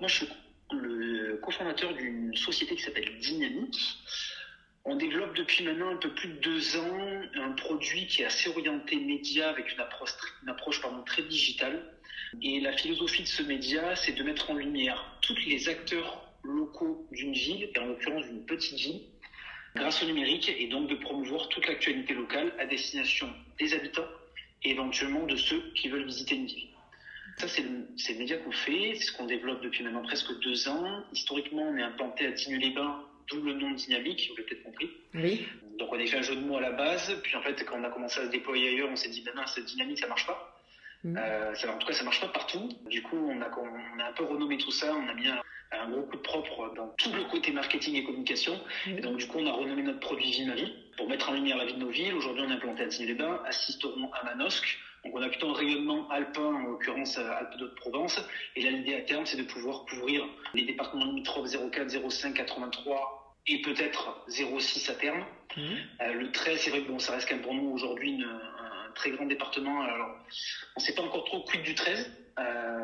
moi, je suis le cofondateur d'une société qui s'appelle Dynamic. On développe depuis maintenant un peu plus de 2 ans un produit qui est assez orienté média avec une approche très digitale. Et la philosophie de ce média, c'est de mettre en lumière tous les acteurs locaux d'une ville, et en l'occurrence d'une petite ville, grâce au numérique, et donc de promouvoir toute l'actualité locale à destination des habitants et éventuellement de ceux qui veulent visiter une ville. Ça, c'est le média qu'on fait, c'est ce qu'on développe depuis maintenant presque 2 ans. Historiquement, on est implanté à Digne-les-Bains, d'où le nom Dynamique, vous l'avez peut-être compris. Oui. Donc on a fait un jeu de mots à la base, puis en fait, quand on a commencé à se déployer ailleurs, on s'est dit, ben non, cette Dynamique, ça marche pas. En tout cas, ça marche pas partout. Du coup, on a un peu renommé tout ça, on a mis un gros coup de propre dans tout le côté marketing et communication. Et donc, du coup, on a renommé notre produit Vie ma vie pour mettre en lumière la vie de nos villes. Aujourd'hui, on est implanté à Digne-les-Bains, à Sisteron, à Manosque. Donc, on a plutôt un rayonnement alpin, en l'occurrence Alpes-de-Provence. Et là, l'idée à terme, c'est de pouvoir couvrir les départements limitrophes 04, 05, 83 et peut-être 06 à terme. Le 13, c'est vrai que bon, ça reste quand même pour nous aujourd'hui un très grand département. Alors, on ne sait pas encore trop quid du 13.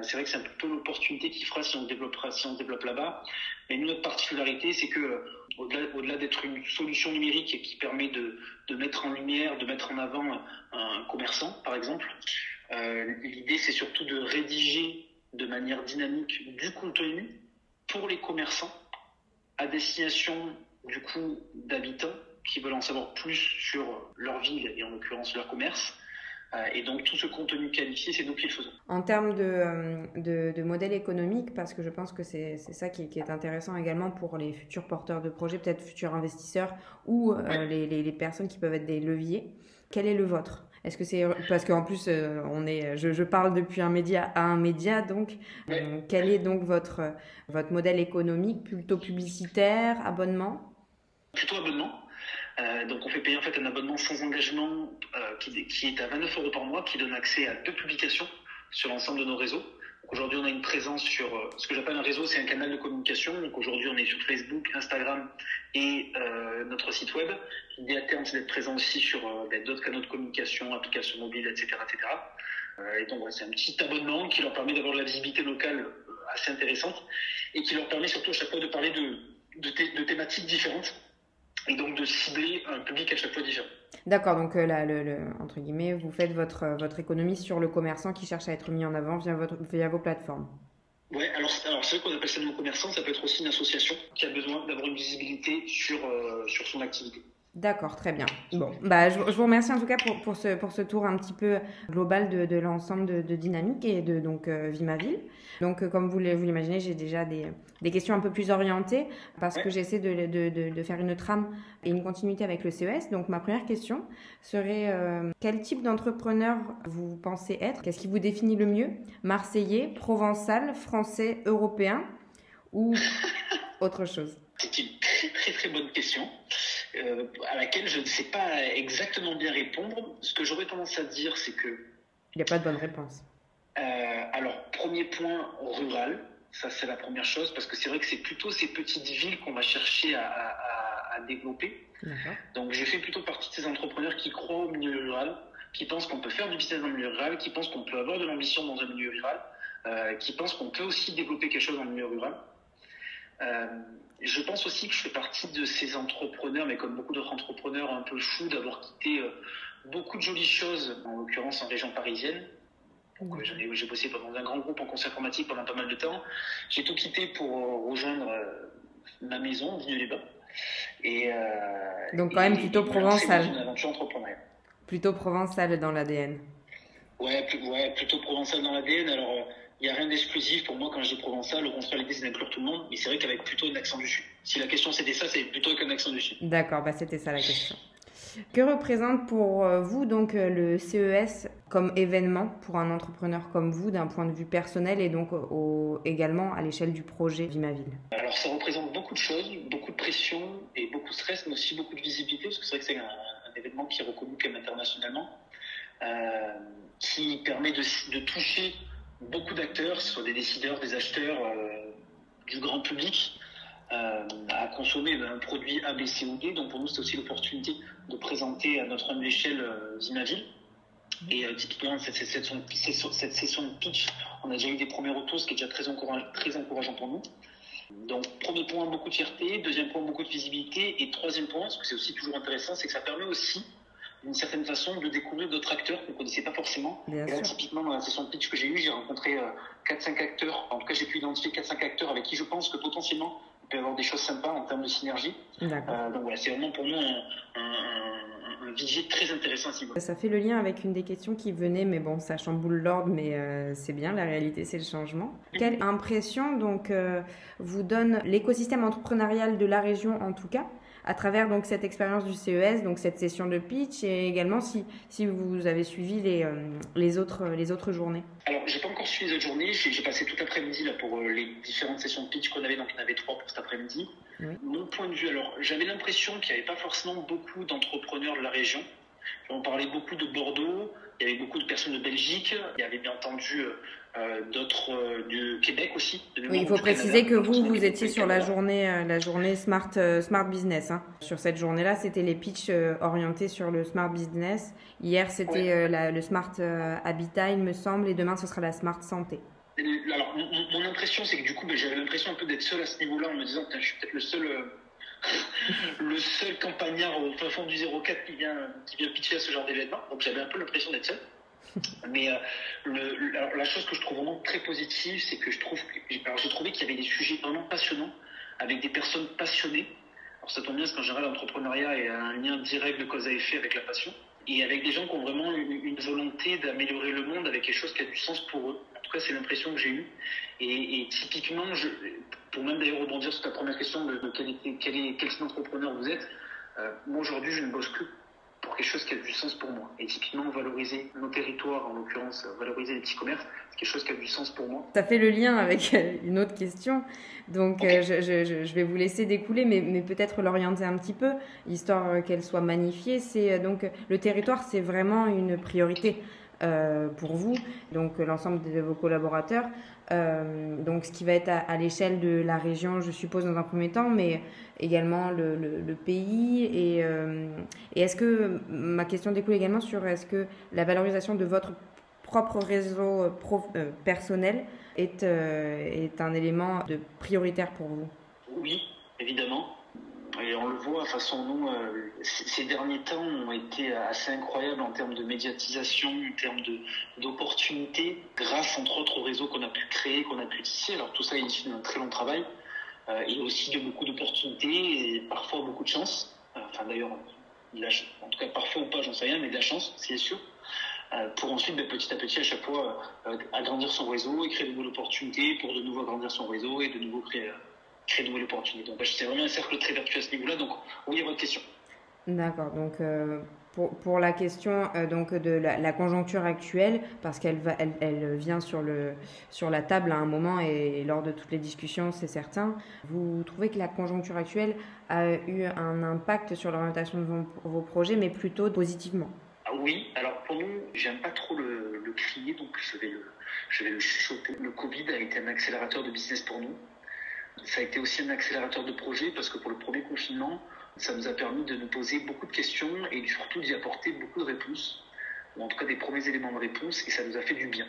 C'est vrai que c'est un peu l'opportunité qui fera si on se développe là-bas. Mais nous, notre particularité, c'est que au-delà d'être une solution numérique qui permet de mettre en lumière, de mettre en avant un commerçant, par exemple, l'idée, c'est surtout de rédiger de manière dynamique du contenu pour les commerçants à destination du coup d'habitants qui veulent en savoir plus sur leur ville et en l'occurrence leur commerce. Et donc tout ce contenu qualifié, c'est nous qui le faisons. En termes de modèle économique, parce que je pense que c'est ça qui est intéressant également pour les futurs porteurs de projets, peut-être futurs investisseurs ou les personnes qui peuvent être des leviers, quel est le vôtre ? Est-ce que c'est parce qu'en plus je parle depuis un média à un média, donc quel est donc votre modèle économique, plutôt publicitaire, abonnement ? Plutôt abonnement. Donc on fait payer en fait un abonnement sans engagement qui est à 29 € par mois, qui donne accès à 2 publications sur l'ensemble de nos réseaux. Donc aujourd'hui on a une présence sur ce que j'appelle un réseau, c'est un canal de communication. Donc aujourd'hui on est sur Facebook, Instagram et notre site web. L'idée à terme c'est d'être présent aussi sur d'autres canaux de communication, applications mobiles, etc. Et donc c'est un petit abonnement qui leur permet d'avoir de la visibilité locale assez intéressante et qui leur permet surtout à chaque fois de parler de thématiques différentes. Et donc de cibler un public à chaque fois différent. D'accord, donc là, entre guillemets, vous faites votre économie sur le commerçant qui cherche à être mis en avant via vos plateformes. Oui, alors c'est vrai qu'on appelle ça nos commerçants, ça peut être aussi une association qui a besoin d'avoir une visibilité sur son activité. D'accord, très bien. Bon, je vous remercie en tout cas pour ce tour un petit peu global de l'ensemble de Dynamic et de Vie ma ville. Donc, comme vous l'imaginez, j'ai déjà des questions un peu plus orientées parce que j'essaie de faire une trame et une continuité avec le CES. Donc, ma première question serait quel type d'entrepreneur vous pensez être ? Qu'est-ce qui vous définit le mieux ? Marseillais, provençal, français, européen ou autre chose ? C'est une très très très bonne question. À laquelle je ne sais pas exactement bien répondre. Ce que j'aurais tendance à dire, c'est que... Il n'y a pas de bonne réponse. Alors, premier point, rural. Ça, c'est la première chose, parce que c'est vrai que c'est plutôt ces petites villes qu'on va chercher à développer. D'accord. Donc, je fais plutôt partie de ces entrepreneurs qui croient au milieu rural, qui pensent qu'on peut faire du business dans le milieu rural, qui pensent qu'on peut avoir de l'ambition dans un milieu rural, qui pensent qu'on peut aussi développer quelque chose dans le milieu rural. Je pense aussi que je fais partie de ces entrepreneurs, mais comme beaucoup d'autres entrepreneurs, un peu fous d'avoir quitté beaucoup de jolies choses, en l'occurrence en région parisienne. Donc, j'ai bossé dans un grand groupe en conseil informatique pendant pas mal de temps. J'ai tout quitté pour rejoindre ma maison, Digne-les-Bains. Donc quand même plutôt provençal. Une aventure entrepreneuriale. Plutôt provençal dans l'ADN. Ouais, plutôt provençal dans l'ADN. Alors, il n'y a rien d'exclusif pour moi quand je dis provençal. Au contraire, l'idée c'est d'inclure tout le monde. Mais c'est vrai qu'avec plutôt un accent du Sud. Si la question c'était ça, c'est plutôt avec un accent du Sud. D'accord, c'était ça la question. Que représente pour vous donc le CES comme événement pour un entrepreneur comme vous d'un point de vue personnel et donc également à l'échelle du projet Vie ma ville ? Alors ça représente beaucoup de choses, beaucoup de pression et beaucoup de stress, mais aussi beaucoup de visibilité parce que c'est vrai que c'est un événement qui est reconnu comme internationalement, qui permet de toucher beaucoup d'acteurs, que ce soit des décideurs, des acheteurs, du grand public, à consommer un produit A, B, C ou D. Donc pour nous, c'est aussi l'opportunité de présenter à notre humble échelle Vie ma ville. Et typiquement, cette session de pitch On a déjà eu des premiers retours, ce qui est déjà très encourageant pour nous. Donc, premier point, beaucoup de fierté. Deuxième point, beaucoup de visibilité. Et troisième point, ce que c'est aussi toujours intéressant, c'est que ça permet aussi, d'une certaine façon, de découvrir d'autres acteurs qu'on ne connaissait pas forcément. Bien et là, sûr. typiquement, dans la session de pitch que j'ai eue, j'ai rencontré 4-5 acteurs. En tout cas, j'ai pu identifier 4-5 acteurs avec qui je pense que potentiellement, il peut y avoir des choses sympas en termes de synergie. Donc, voilà, c'est vraiment pour nous un vivier très intéressant à ce niveau. Ça fait le lien avec une des questions qui venait, mais bon, ça chamboule l'ordre, mais c'est bien, la réalité, c'est le changement. Quelle impression donc vous donne l'écosystème entrepreneurial de la région, en tout cas, à travers donc cette expérience du CES, donc cette session de pitch, et également si vous avez suivi les autres journées? Alors, j'ai pas encore suivi les autres journées. J'ai passé tout l'après-midi là pour les différentes sessions de pitch qu'on avait, donc il y en avait 3 pour cet après-midi. Oui. Mon point de vue, alors j'avais l'impression qu'il n'y avait pas forcément beaucoup d'entrepreneurs de la région. On parlait beaucoup de Bordeaux, il y avait beaucoup de personnes de Belgique, il y avait bien entendu d'autres du Québec aussi. Oui, il faut préciser que vous étiez sur la journée Smart Business. Hein. Sur cette journée-là, c'était les pitchs orientés sur le Smart Business. Hier, c'était le Smart Habitat, il me semble, et demain, ce sera la Smart Santé. Alors, mon impression, c'est que du coup, j'avais l'impression un peu d'être seul à ce niveau-là, en me disant, je suis peut-être le seul campagnard au fin fond du 04 qui vient pitcher à ce genre d'événement. Donc, j'avais un peu l'impression d'être seul. Mais alors, la chose que je trouve vraiment très positive, c'est que j'ai trouvé qu'il y avait des sujets vraiment passionnants, avec des personnes passionnées. Alors, ça tombe bien, parce qu'en général, l'entrepreneuriat est un lien direct de cause à effet avec la passion. Et avec des gens qui ont vraiment une volonté d'améliorer le monde avec quelque chose qui a du sens pour eux. En tout cas, c'est l'impression que j'ai eue. Et typiquement, pour même d'ailleurs rebondir sur ta première question de quel type d'entrepreneur vous êtes, moi aujourd'hui, je ne bosse que pour quelque chose qui a du sens pour moi. Et typiquement, valoriser nos territoires, en l'occurrence, valoriser les petits commerces, c'est quelque chose qui a du sens pour moi. Ça fait le lien avec une autre question. Donc, okay. Je vais vous laisser découler, mais peut-être l'orienter un petit peu, histoire qu'elle soit magnifiée. Donc, le territoire, c'est vraiment une priorité pour vous, donc l'ensemble de vos collaborateurs. Donc, ce qui va être à l'échelle de la région, je suppose, dans un premier temps, mais également le pays. Et est-ce que, ma question découle également sur est-ce que la valorisation de votre propre réseau personnel est un élément prioritaire pour vous? Oui, évidemment. Et on le voit, de toute façon, nous, ces derniers temps ont été assez incroyables en termes de médiatisation, en termes d'opportunités, grâce entre autres au réseau qu'on a pu créer, qu'on a pu tisser. Alors tout ça est issu d'un très long travail, et aussi de beaucoup d'opportunités, et parfois beaucoup de chance. Enfin d'ailleurs, en tout cas parfois ou pas, j'en sais rien, mais de la chance, c'est sûr. Pour ensuite, petit à petit, à chaque fois, agrandir son réseau et créer de nouvelles opportunités pour de nouveau agrandir son réseau et de nouveau créer de nouvelles opportunités. Donc, c'est vraiment un cercle très vertueux à ce niveau-là. Donc, oui, à votre question. D'accord. Donc, pour la question donc de la conjoncture actuelle, parce qu'elle vient sur la table à un moment et lors de toutes les discussions, c'est certain. Vous trouvez que la conjoncture actuelle a eu un impact sur l'orientation de vos projets, mais plutôt positivement? Oui. Alors, pour nous, j'aime pas trop le crier, donc je vais le chuchoter. Le Covid a été un accélérateur de business pour nous. Ça a été aussi un accélérateur de projet parce que pour le premier confinement, ça nous a permis de nous poser beaucoup de questions et surtout d'y apporter beaucoup de réponses, ou en tout cas des premiers éléments de réponse, et ça nous a fait du bien.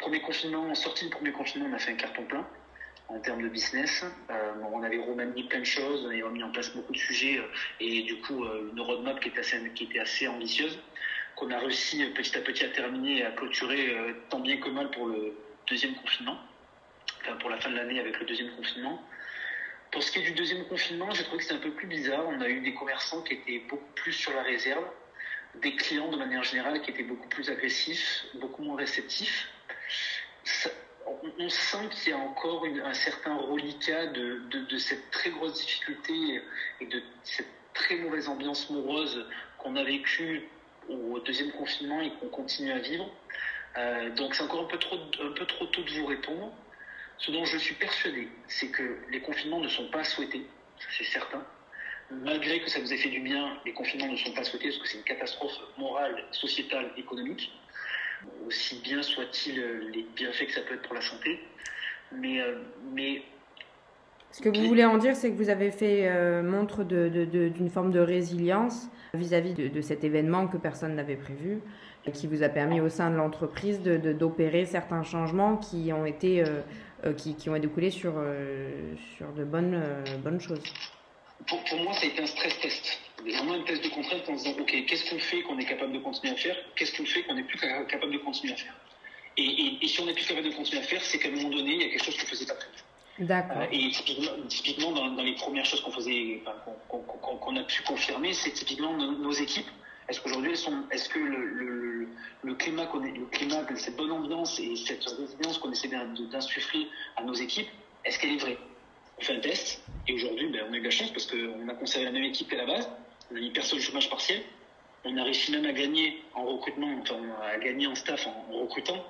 En sortie du premier confinement, on a fait un carton plein en termes de business. On avait remanié plein de choses, on avait mis en place beaucoup de sujets et du coup une roadmap qui était assez ambitieuse, qu'on a réussi petit à petit à terminer et à clôturer tant bien que mal pour le deuxième confinement. Pour la fin de l'année avec le deuxième confinement. Pour ce qui est du deuxième confinement, j'ai trouvé que c'était un peu plus bizarre. On a eu des commerçants qui étaient beaucoup plus sur la réserve, des clients de manière générale qui étaient beaucoup plus agressifs, beaucoup moins réceptifs. On sent qu'il y a encore un certain reliquat de cette très grosse difficulté et de cette très mauvaise ambiance morose qu'on a vécue au deuxième confinement et qu'on continue à vivre. Donc c'est encore un peu trop tôt de vous répondre. Ce dont je suis persuadé, c'est que les confinements ne sont pas souhaités, c'est certain. Malgré que ça vous ait fait du bien, les confinements ne sont pas souhaités parce que c'est une catastrophe morale, sociétale, économique. Aussi bien soit-il les bienfaits que ça peut être pour la santé. Mais Ce que vous voulez en dire, c'est que vous avez fait montre d'une forme de résilience vis-à-vis de cet événement que personne n'avait prévu et qui vous a permis au sein de l'entreprise d'opérer certains changements qui ont été qui ont découlé sur de bonnes choses. Pour moi, ça a été un stress test. Vraiment un test de contrainte en disant, OK, qu'est-ce qu'on fait qu'on est capable de continuer à faire? Qu'est-ce qu'on fait qu'on n'est plus capable de continuer à faire? Et si on n'est plus capable de continuer à faire, c'est qu'à un moment donné, il y a quelque chose qu'on ne faisait pas prévu. D'accord. Et typiquement dans les premières choses qu'on faisait, qu'on a pu confirmer, c'est typiquement nos équipes. Est-ce qu'aujourd'hui est-ce que le climat cette bonne ambiance et cette résilience qu'on essaie d'insuffler à nos équipes, est-ce qu'elle est vraie? On fait un test et aujourd'hui, on a eu de la chance parce qu'on a conservé la même équipe qu'à la base. On a mis personne au chômage partiel. On a réussi même à gagner en recrutement, à gagner en staff en recrutant.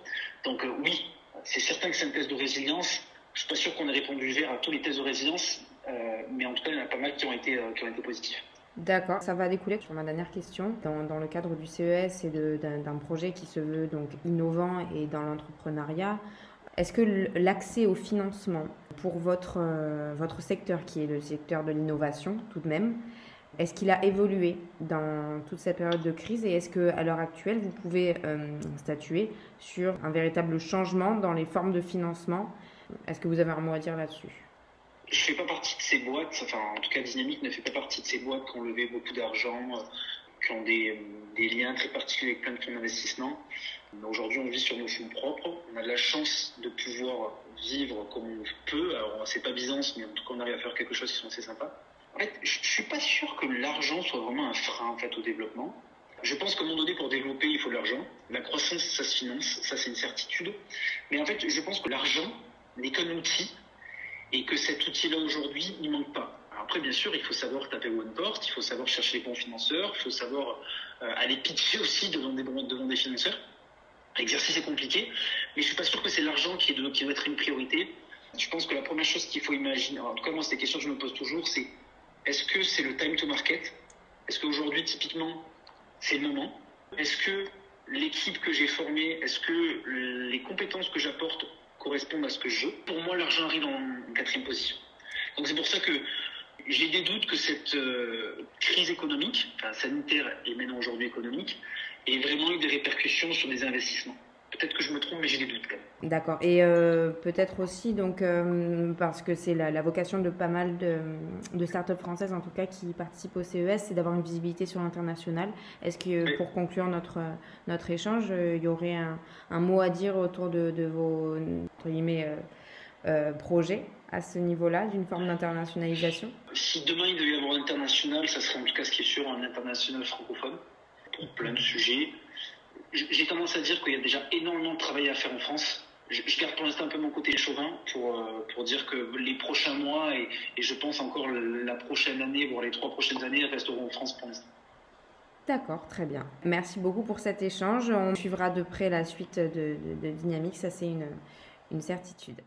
Donc oui, c'est certain que c'est un test de résilience. Je suis pas sûr qu'on ait répondu vert à tous les tests de résilience, mais en tout cas, il y en a pas mal qui ont été positifs. D'accord, ça va découler sur ma dernière question. Dans le cadre du CES et d'un projet qui se veut donc innovant et dans l'entrepreneuriat, est-ce que l'accès au financement pour votre secteur, qui est le secteur de l'innovation tout de même, est-ce qu'il a évolué dans toute cette période de crise et est-ce qu'à l'heure actuelle, vous pouvez statuer sur un véritable changement dans les formes de financement? Est-ce que vous avez un mot à dire là-dessus? Je ne fais pas partie de ces boîtes, en tout cas Dynamic ne fait pas partie de ces boîtes qui ont levé beaucoup d'argent, qui ont des liens très particuliers avec plein de fonds d'investissement. Aujourd'hui, on vit sur nos fonds propres. On a de la chance de pouvoir vivre comme on peut. Alors, c'est pas Byzance, mais en tout cas, on arrive à faire quelque chose qui sont assez sympas. En fait, je suis pas sûr que l'argent soit vraiment un frein au développement. Je pense qu'à un moment donné, pour développer, il faut de l'argent. La croissance, ça se finance, ça c'est une certitude. Mais en fait, je pense que l'argent n'est qu'un outil et que cet outil-là aujourd'hui, il manque pas. Alors après, bien sûr, il faut savoir taper aux bonnes portes, il faut savoir chercher les bons financeurs, il faut savoir aller pitcher aussi devant des financeurs. L'exercice est compliqué, mais je suis pas sûr que c'est l'argent qui doit être une priorité. Je pense que la première chose qu'il faut imaginer, en tout cas moi c'est des questions que je me pose toujours, c'est est-ce que c'est le time to market? Est-ce qu'aujourd'hui typiquement c'est le moment? Est-ce que l'équipe que j'ai formée, est-ce que les compétences que j'apporte correspondent à ce que je veux? Pour moi l'argent arrive en quatrième position. Donc c'est pour ça que j'ai des doutes que cette crise économique, sanitaire et maintenant aujourd'hui économique, ait vraiment eu des répercussions sur des investissements. Peut-être que je me trompe, mais j'ai des doutes quand même. D'accord. Et peut-être aussi, donc, parce que c'est la vocation de pas mal de startups françaises, en tout cas, qui participent au CES, c'est d'avoir une visibilité sur l'international. Est-ce que, oui, pour conclure notre échange, il y aurait un mot à dire autour de vos, entre guillemets, projets à ce niveau-là, d'une forme d'internationalisation? Si demain il devait y avoir un international, ça serait en tout cas ce qui est sûr, un international francophone, pour plein de sujets. J'ai tendance à dire qu'il y a déjà énormément de travail à faire en France. Je garde pour l'instant un peu mon côté chauvin pour dire que les prochains mois et je pense encore la prochaine année, voire les 3 prochaines années, resteront en France pour l'instant. D'accord, très bien. Merci beaucoup pour cet échange. On suivra de près la suite de Dynamic, ça c'est une certitude.